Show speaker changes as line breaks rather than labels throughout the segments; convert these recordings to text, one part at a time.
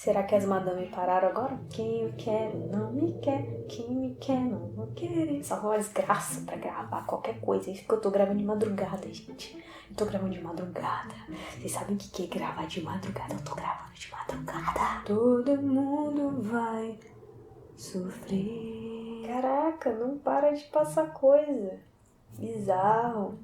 Será que as madame pararam agora? Quem me quer não me quer, quem me quer não vou querer. Só uma desgraça pra gravar qualquer coisa. Isso que eu tô gravando de madrugada, gente. Eu tô gravando de madrugada. Vocês sabem o que é gravar de madrugada? Eu tô gravando de madrugada. Todo mundo vai sofrer. Caraca, não para de passar coisa. Bizarro.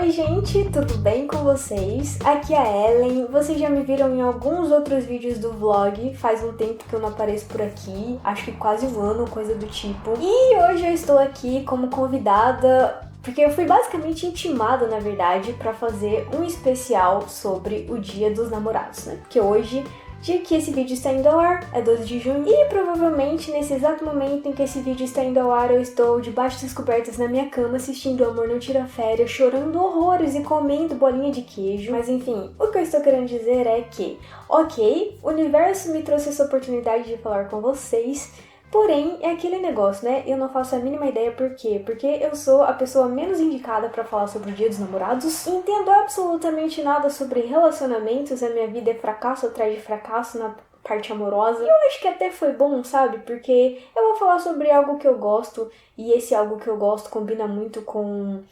Oi gente, tudo bem com vocês? Aqui é a Ellen, vocês já me viram em alguns outros vídeos do vlog, faz um tempo que eu não apareço por aqui, acho que quase um ano, coisa do tipo. E hoje eu estou aqui como convidada, porque eu fui basicamente intimada, na verdade, pra fazer um especial sobre o Dia dos Namorados, né? Porque hoje, dia que esse vídeo está indo ao ar, é 12 de junho, e provavelmente nesse exato momento em que esse vídeo está indo ao ar, eu estou debaixo das cobertas na minha cama, assistindo O Amor Não Tira Férias, chorando horrores e comendo bolinha de queijo. Mas enfim, o que eu estou querendo dizer é que, ok, o universo me trouxe essa oportunidade de falar com vocês, porém, é aquele negócio, né? Eu não faço a mínima ideia por quê. Porque eu sou a pessoa menos indicada pra falar sobre o Dia dos Namorados. Entendo absolutamente nada sobre relacionamentos. A minha vida é fracasso atrás de fracasso na parte amorosa. E eu acho que até foi bom, sabe? Porque eu vou falar sobre algo que eu gosto. E esse algo que eu gosto combina muito com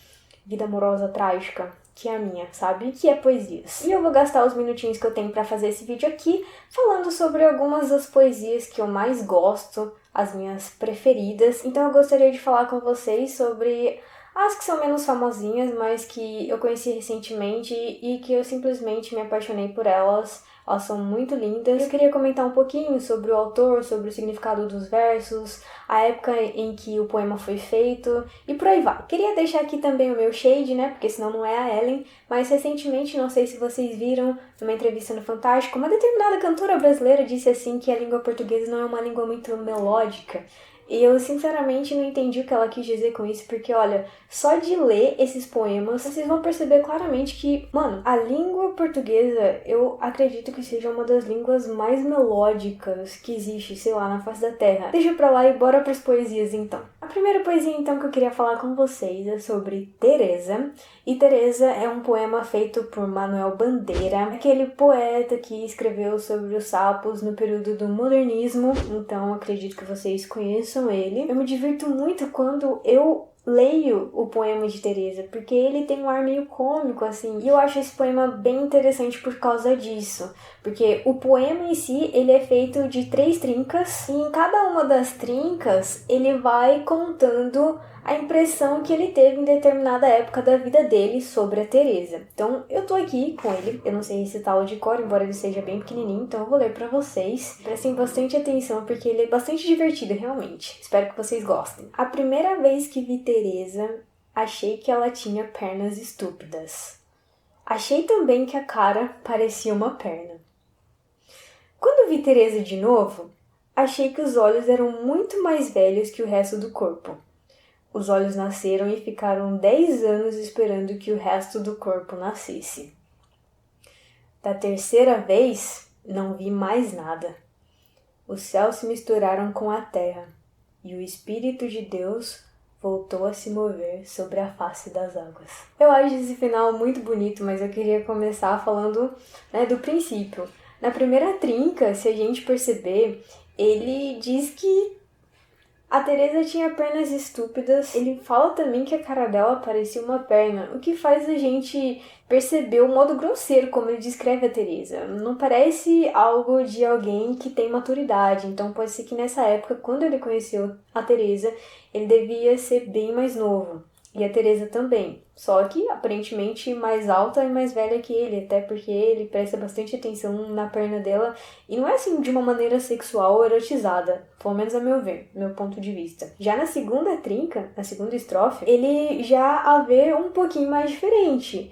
vida amorosa trágica, que é a minha, sabe? Que é poesias. E eu vou gastar os minutinhos que eu tenho pra fazer esse vídeo aqui falando sobre algumas das poesias que eu mais gosto, as minhas preferidas. Então eu gostaria de falar com vocês sobre as que são menos famosinhas, mas que eu conheci recentemente e que eu simplesmente me apaixonei por elas. Elas são muito lindas. Eu queria comentar um pouquinho sobre o autor, sobre o significado dos versos, a época em que o poema foi feito e por aí vai. Queria deixar aqui também o meu shade, né, porque senão não é a Ellen, mas recentemente, não sei se vocês viram, numa entrevista no Fantástico, uma determinada cantora brasileira disse assim que a língua portuguesa não é uma língua muito melódica. E eu sinceramente não entendi o que ela quis dizer com isso, porque olha, só de ler esses poemas, vocês vão perceber claramente que, mano, a língua portuguesa, eu acredito que seja uma das línguas mais melódicas que existe, sei lá, na face da Terra. Deixa pra lá e bora pras poesias então. A primeira poesia então que eu queria falar com vocês é sobre Teresa. E Teresa é um poema feito por Manuel Bandeira, aquele poeta que escreveu sobre os sapos no período do modernismo, então acredito que vocês conheçam ele. Eu me divirto muito quando eu leio o poema de Teresa, porque ele tem um ar meio cômico, assim, e eu acho esse poema bem interessante por causa disso, porque o poema em si, ele é feito de 3 trincas, e em cada uma das trincas, ele vai contando a impressão que ele teve em determinada época da vida dele sobre a Teresa. Então, eu tô aqui com ele, eu não sei recitá-lo de cor, embora ele seja bem pequenininho, então eu vou ler pra vocês. Prestem bastante atenção, porque ele é bastante divertido, realmente. Espero que vocês gostem. A primeira vez que vi Teresa, achei que ela tinha pernas estúpidas. Achei também que a cara parecia uma perna. Quando vi Teresa de novo, achei que os olhos eram muito mais velhos que o resto do corpo. Os olhos nasceram e ficaram 10 anos esperando que o resto do corpo nascesse. Da terceira vez, não vi mais nada. Os céus se misturaram com a terra, e o Espírito de Deus voltou a se mover sobre a face das águas. Eu acho esse final muito bonito, mas eu queria começar falando, do princípio. Na primeira trinca, se a gente perceber, ele diz que a Teresa tinha pernas estúpidas. Ele fala também que a cara dela parecia uma perna, o que faz a gente perceber o modo grosseiro como ele descreve a Teresa. Não parece algo de alguém que tem maturidade, então pode ser que nessa época, quando ele conheceu a Teresa, ele devia ser bem mais novo. E a Teresa também, só que aparentemente mais alta e mais velha que ele, até porque ele presta bastante atenção na perna dela, e não é assim de uma maneira sexual ou erotizada, pelo menos a meu ver, meu ponto de vista. Já na segunda trinca, na segunda estrofe, ele já a vê um pouquinho mais diferente.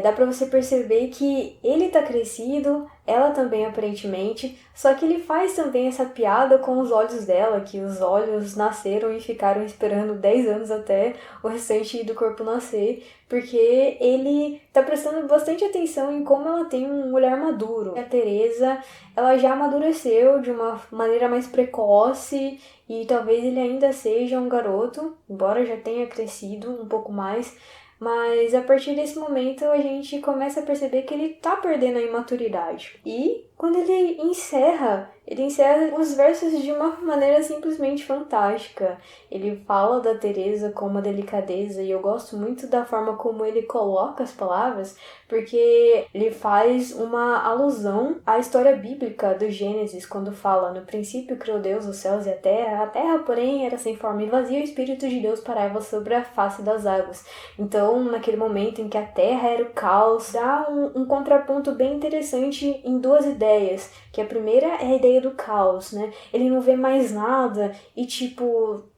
Dá pra você perceber que ele tá crescido, ela também aparentemente, só que ele faz também essa piada com os olhos dela, que os olhos nasceram e ficaram esperando 10 anos até o restante do corpo nascer, porque ele tá prestando bastante atenção em como ela tem um olhar maduro. A Teresa, ela já amadureceu de uma maneira mais precoce e talvez ele ainda seja um garoto, embora já tenha crescido um pouco mais. Mas a partir desse momento a gente começa a perceber que ele tá perdendo a imaturidade. E quando ele encerra os versos de uma maneira simplesmente fantástica. Ele fala da Teresa com uma delicadeza e eu gosto muito da forma como ele coloca as palavras, porque ele faz uma alusão à história bíblica do Gênesis, quando fala: no princípio criou Deus os céus e a terra, porém, era sem forma e vazia, e o Espírito de Deus pairava sobre a face das águas. Então, naquele momento em que a terra era o caos, dá um contraponto bem interessante em duas ideias, que a primeira é a ideia do caos, né? Ele não vê mais nada e,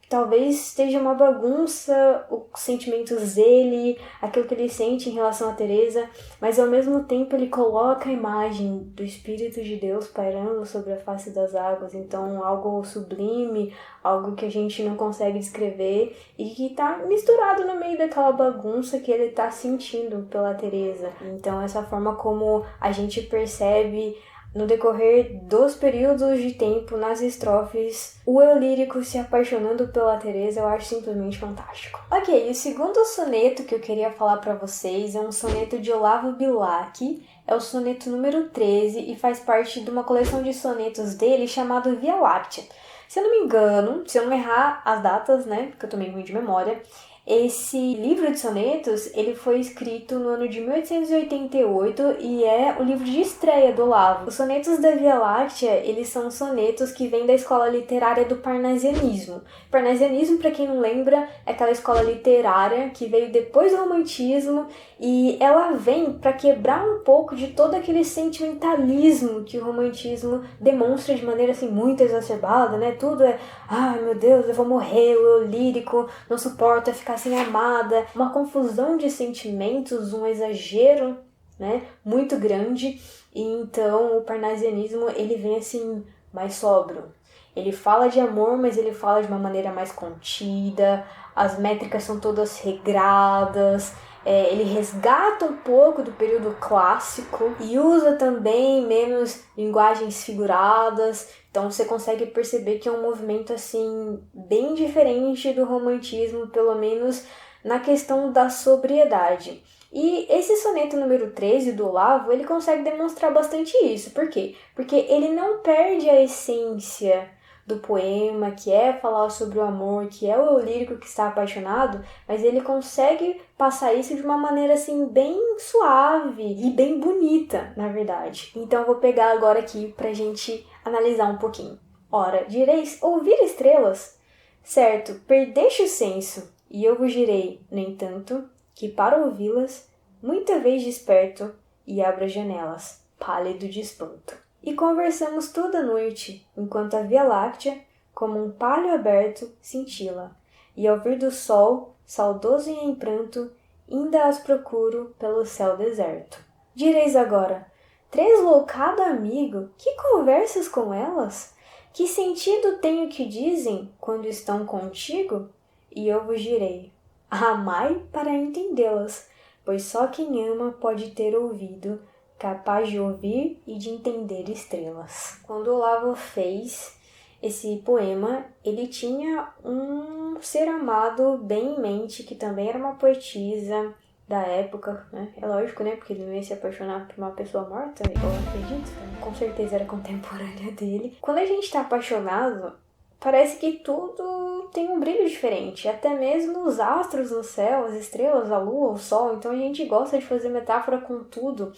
talvez esteja uma bagunça os sentimentos dele, aquilo que ele sente em relação a Teresa, mas ao mesmo tempo ele coloca a imagem do Espírito de Deus pairando sobre a face das águas, então algo sublime, algo que a gente não consegue descrever e que tá misturado no meio daquela bagunça que ele tá sentindo pela Teresa. Então essa forma como a gente percebe no decorrer dos períodos de tempo nas estrofes, o eu lírico se apaixonando pela Teresa, eu acho simplesmente fantástico. Ok, o segundo soneto que eu queria falar pra vocês é um soneto de Olavo Bilac, é o soneto número 13 e faz parte de uma coleção de sonetos dele chamado Via Láctea. Se eu não me engano, se eu não errar as datas, né, porque eu tô meio ruim de memória, esse livro de sonetos, ele foi escrito no ano de 1888 e é o livro de estreia do Olavo. Os sonetos da Via Láctea, eles são sonetos que vêm da escola literária do parnasianismo. Parnasianismo, para quem não lembra, é aquela escola literária que veio depois do romantismo e ela vem para quebrar um pouco de todo aquele sentimentalismo que o romantismo demonstra de maneira assim muito exacerbada, né? Tudo é, ai meu Deus, eu vou morrer, o eu lírico não suporta ficar sem amada, uma confusão de sentimentos, um exagero, né, muito grande. E então o parnasianismo, ele vem assim mais sóbrio. Ele fala de amor, mas ele fala de uma maneira mais contida, as métricas são todas regradas, ele resgata um pouco do período clássico e usa também menos linguagens figuradas. Então você consegue perceber que é um movimento assim bem diferente do romantismo, pelo menos na questão da sobriedade. E esse soneto número 13 do Olavo, ele consegue demonstrar bastante isso. Por quê? Porque ele não perde a essência do poema, que é falar sobre o amor, que é o eu lírico que está apaixonado, mas ele consegue passar isso de uma maneira assim bem suave e bem bonita, na verdade. Então eu vou pegar agora aqui pra gente analisar um pouquinho. Ora, direis ouvir estrelas? Certo, perdeste o senso, e eu vos direi, no entanto, que para ouvi-las, muita vez desperto e abro as janelas, pálido de espanto. E conversamos toda a noite, enquanto a Via Láctea, como um palho aberto, cintila, e ao vir do sol, saudoso e em pranto, ainda as procuro pelo céu deserto. Direis agora, tresloucado amigo, que conversas com elas? Que sentido tem o que dizem quando estão contigo? E eu vos direi, amai para entendê-las, pois só quem ama pode ter ouvido, capaz de ouvir e de entender estrelas. Quando Olavo fez esse poema, ele tinha um ser amado bem em mente, que também era uma poetisa da época, né? É lógico, né? Porque ele não ia se apaixonar por uma pessoa morta, eu acredito. Então, com certeza era contemporânea dele. Quando a gente tá apaixonado, parece que tudo tem um brilho diferente. Até mesmo os astros no céu, as estrelas, a lua, o sol. Então a gente gosta de fazer metáfora com tudo.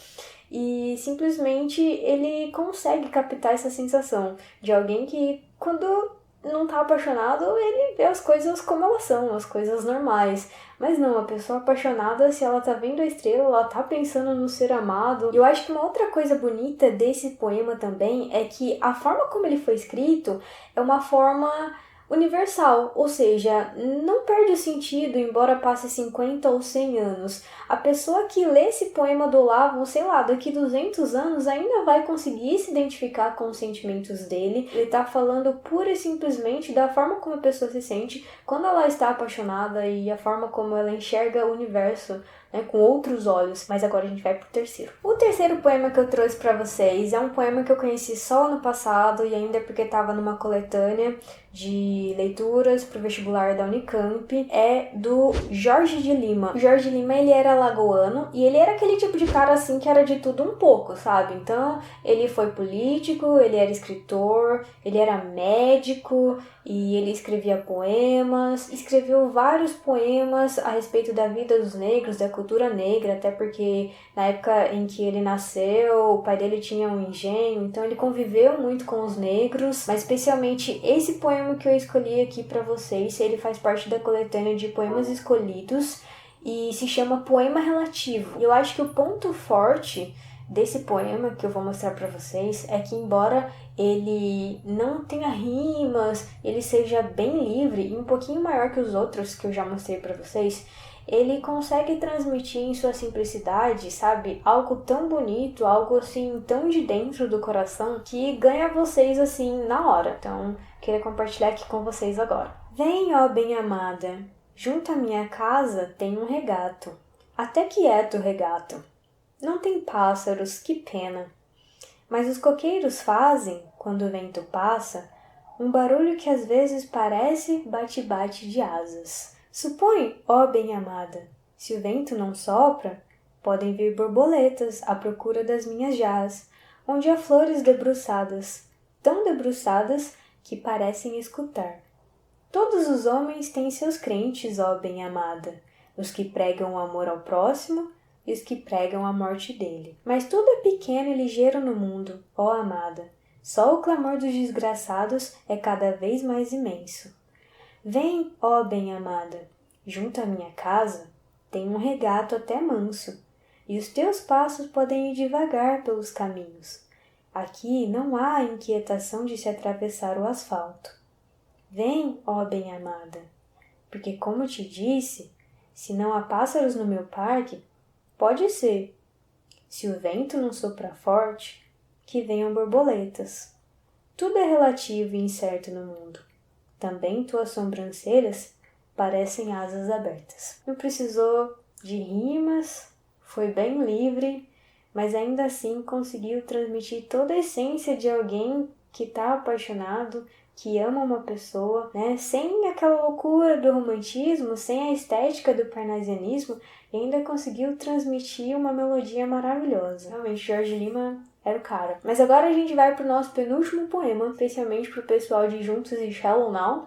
E simplesmente ele consegue captar essa sensação de alguém que, quando não tá apaixonado, ele vê as coisas como elas são, as coisas normais. Mas não, a pessoa apaixonada, se ela tá vendo a estrela, ela tá pensando no ser amado. E eu acho que uma outra coisa bonita desse poema também é que a forma como ele foi escrito é uma forma universal, ou seja, não perde o sentido embora passe 50 ou 100 anos. A pessoa que lê esse poema do Olavo, sei lá, daqui 200 anos ainda vai conseguir se identificar com os sentimentos dele. Ele tá falando pura e simplesmente da forma como a pessoa se sente quando ela está apaixonada e a forma como ela enxerga o universo, né, com outros olhos. Mas agora a gente vai pro terceiro. O terceiro poema que eu trouxe pra vocês é um poema que eu conheci só ano passado e ainda porque estava numa coletânea de leituras pro vestibular da Unicamp. É do Jorge de Lima. O Jorge de Lima, ele era alagoano e ele era aquele tipo de cara assim que era de tudo um pouco, sabe? Então, ele foi político, ele era escritor, ele era médico e ele escrevia poemas, escreveu vários poemas a respeito da vida dos negros, da cultura negra, até porque na época em que ele nasceu, o pai dele tinha um engenho, então ele conviveu muito com os negros, mas especialmente esse poema que eu escolhi aqui para vocês, ele faz parte da coletânea de poemas escolhidos e se chama Poema Relativo. E eu acho que o ponto forte desse poema que eu vou mostrar para vocês é que, embora ele não tenha rimas, ele seja bem livre e um pouquinho maior que os outros que eu já mostrei para vocês, ele consegue transmitir em sua simplicidade, sabe, algo tão bonito, algo assim tão de dentro do coração que ganha vocês assim na hora. Então, queria compartilhar aqui com vocês agora. Vem, ó bem-amada, junto à minha casa tem um regato, até quieto o regato. Não tem pássaros, que pena. Mas os coqueiros fazem, quando o vento passa, um barulho que às vezes parece bate-bate de asas. Supõe, ó bem-amada, se o vento não sopra, podem vir borboletas à procura das minhas jás, onde há flores debruçadas, tão debruçadas que parecem escutar. Todos os homens têm seus crentes, ó bem-amada, os que pregam o amor ao próximo e os que pregam a morte dele. Mas tudo é pequeno e ligeiro no mundo, ó amada. Só o clamor dos desgraçados é cada vez mais imenso. Vem, ó bem-amada, junto à minha casa tem um regato até manso, e os teus passos podem ir devagar pelos caminhos. Aqui não há inquietação de se atravessar o asfalto. Vem, ó bem-amada, porque como te disse, se não há pássaros no meu parque, pode ser, se o vento não soprar forte, que venham borboletas. Tudo é relativo e incerto no mundo. Também tuas sobrancelhas parecem asas abertas. Não precisou de rimas, foi bem livre, mas ainda assim conseguiu transmitir toda a essência de alguém que está apaixonado, que ama uma pessoa, né? Sem aquela loucura do romantismo, sem a estética do parnasianismo, e ainda conseguiu transmitir uma melodia maravilhosa. Realmente, Jorge Lima era o cara. Mas agora a gente vai pro nosso penúltimo poema, especialmente pro pessoal de Juntos e Shallow Now,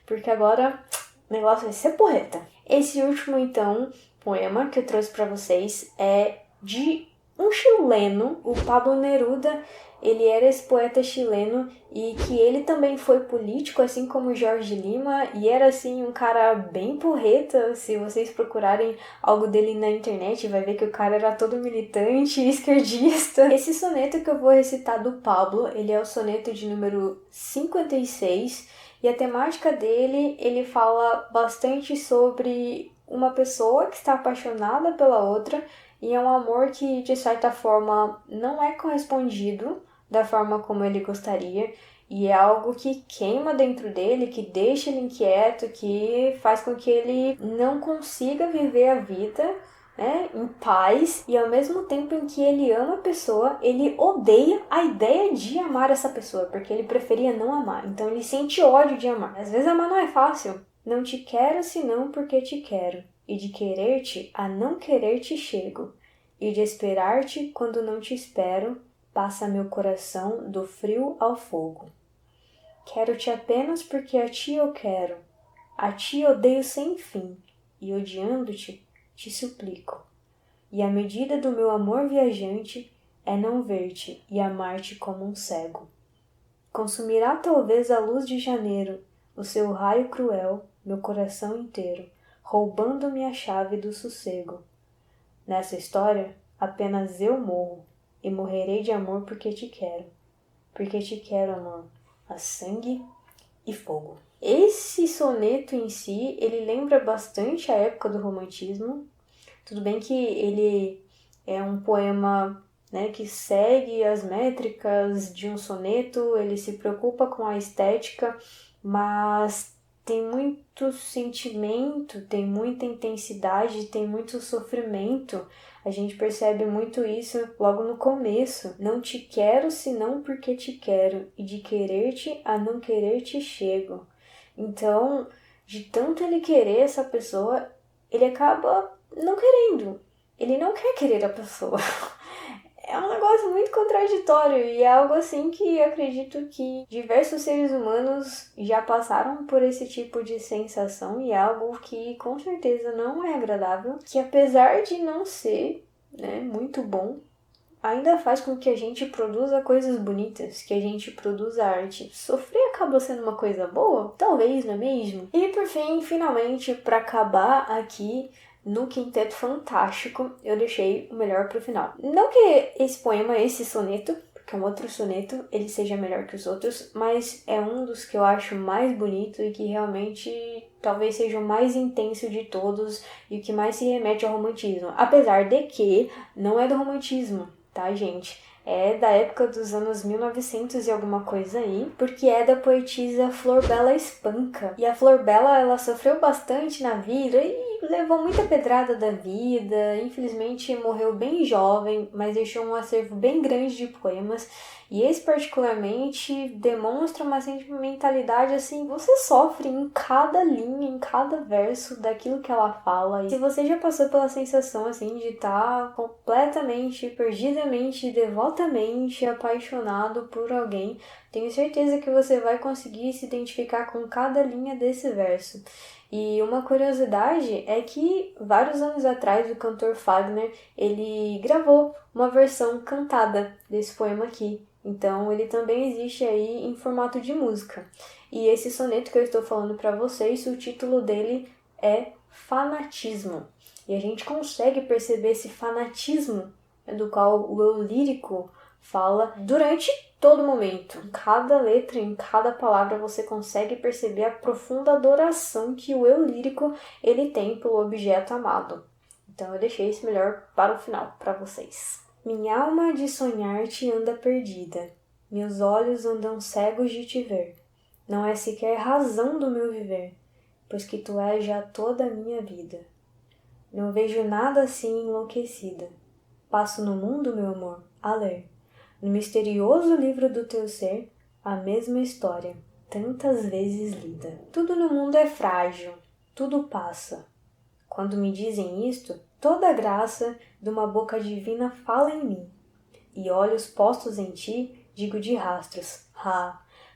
porque agora o negócio vai ser porreta. Esse último, então, poema que eu trouxe pra vocês é de um chileno, o Pablo Neruda. Ele era esse poeta chileno e que ele também foi político, assim como Jorge Lima, e era assim um cara bem porreta. Se vocês procurarem algo dele na internet, vai ver que o cara era todo militante e esquerdista. Esse soneto que eu vou recitar do Pablo, ele é o soneto de número 56, e a temática dele, ele fala bastante sobre uma pessoa que está apaixonada pela outra, e é um amor que, de certa forma, não é correspondido da forma como ele gostaria, e é algo que queima dentro dele, que deixa ele inquieto, que faz com que ele não consiga viver a vida, né, em paz, e ao mesmo tempo em que ele ama a pessoa, ele odeia a ideia de amar essa pessoa, porque ele preferia não amar, então ele sente ódio de amar. Às vezes amar não é fácil. Não te quero senão porque te quero, e de querer-te a não querer-te chego, e de esperar-te quando não te espero, passa meu coração do frio ao fogo. Quero-te apenas porque a ti eu quero, a ti odeio sem fim, e odiando-te, te suplico. E a medida do meu amor viajante é não ver-te e amar-te como um cego. Consumirá talvez a luz de janeiro, o seu raio cruel, meu coração inteiro, roubando-me a chave do sossego. Nessa história, apenas eu morro, e morrerei de amor porque te quero, amor, a sangue e fogo. Esse soneto em si, ele lembra bastante a época do romantismo. Tudo bem que ele é um poema, né, que segue as métricas de um soneto, ele se preocupa com a estética, mas tem muito sentimento, tem muita intensidade, tem muito sofrimento. A gente percebe muito isso logo no começo. Não te quero senão porque te quero, e de querer-te a não querer-te chego. Então, de tanto ele querer essa pessoa, ele acaba não querendo. Ele não quer querer a pessoa. É um negócio muito contraditório e é algo assim que eu acredito que diversos seres humanos já passaram por esse tipo de sensação e é algo que com certeza não é agradável, que apesar de não ser, né, muito bom, ainda faz com que a gente produza coisas bonitas, que a gente produza arte. Sofrer acaba sendo uma coisa boa? Talvez, não é mesmo? E por fim, finalmente, para acabar aqui, no Quinteto Fantástico, eu deixei o melhor pro final. Não que esse poema, esse soneto, porque é um outro soneto, ele seja melhor que os outros, mas é um dos que eu acho mais bonito e que realmente talvez seja o mais intenso de todos e o que mais se remete ao romantismo. Apesar de que não é do romantismo, tá, gente? É da época dos anos 1900 e alguma coisa aí, porque é da poetisa Flor Bela Espanca. E a Flor Bela, ela sofreu bastante na vida e levou muita pedrada da vida. Infelizmente morreu bem jovem, mas deixou um acervo bem grande de poemas. E esse particularmente demonstra uma sentimentalidade assim, você sofre em cada linha, em cada verso daquilo que ela fala. E se você já passou pela sensação assim de estar completamente, perdidamente, devotamente apaixonado por alguém, tenho certeza que você vai conseguir se identificar com cada linha desse verso. E uma curiosidade é que vários anos atrás o cantor Fagner, ele gravou uma versão cantada desse poema aqui. Então ele também existe aí em formato de música. E esse soneto que eu estou falando para vocês, o título dele é Fanatismo. E a gente consegue perceber esse fanatismo do qual o eu lírico fala durante todo momento. Em cada letra, em cada palavra, você consegue perceber a profunda adoração que o eu lírico ele tem pelo objeto amado. Então eu deixei esse melhor para o final, para vocês. Minha alma de sonhar-te anda perdida, meus olhos andam cegos de te ver. Não é sequer razão do meu viver, pois que tu és já toda a minha vida. Não vejo nada assim enlouquecida. Passo no mundo, meu amor, a ler, no misterioso livro do teu ser, a mesma história, tantas vezes lida. Tudo no mundo é frágil, tudo passa. Quando me dizem isto, toda a graça de uma boca divina fala em mim. E olhos postos em ti, digo de rastros,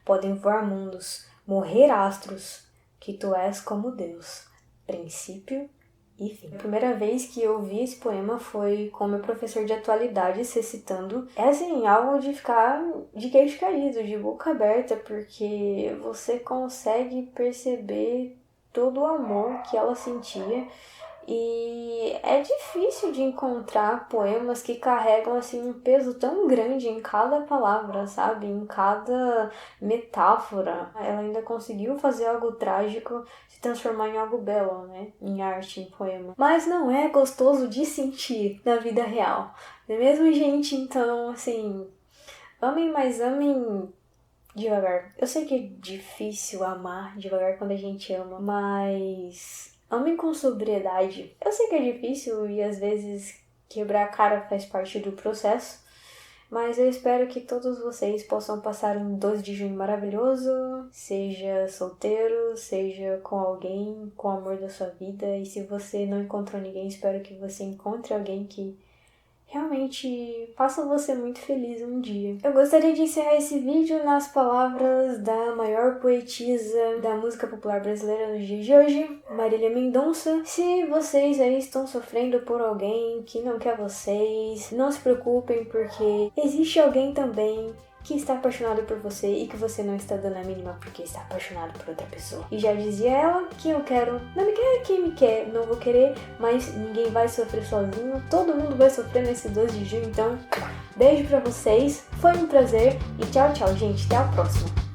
podem voar mundos, morrer astros, que tu és como Deus, princípio e fim. A primeira vez que eu vi esse poema foi com meu professor de atualidades recitando. É assim, algo de ficar de queixo caído, de boca aberta, porque você consegue perceber todo o amor que ela sentia. E é difícil de encontrar poemas que carregam assim um peso tão grande em cada palavra, sabe? Em cada metáfora. Ela ainda conseguiu fazer algo trágico se transformar em algo belo, né? Em arte, em poema. Mas não é gostoso de sentir na vida real. Não é mesmo, gente? Então, assim, amem, mas amem devagar. Eu sei que é difícil amar devagar quando a gente ama, mas amem com sobriedade. Eu sei que é difícil e às vezes quebrar a cara faz parte do processo, mas eu espero que todos vocês possam passar um 12 de junho maravilhoso, seja solteiro, seja com alguém, com o amor da sua vida. E se você não encontrou ninguém, espero que você encontre alguém que realmente faça você muito feliz um dia. Eu gostaria de encerrar esse vídeo nas palavras da maior poetisa da música popular brasileira nos dias de hoje, Marília Mendonça. Se vocês aí estão sofrendo por alguém que não quer vocês, não se preocupem, porque existe alguém também que está apaixonado por você e que você não está dando a mínima porque está apaixonado por outra pessoa. E já dizia ela que eu quero, não me quer quem me quer, não vou querer, mas ninguém vai sofrer sozinho, todo mundo vai sofrer nesse 12 de junho, então beijo pra vocês, foi um prazer e tchau, tchau, gente, até a próxima.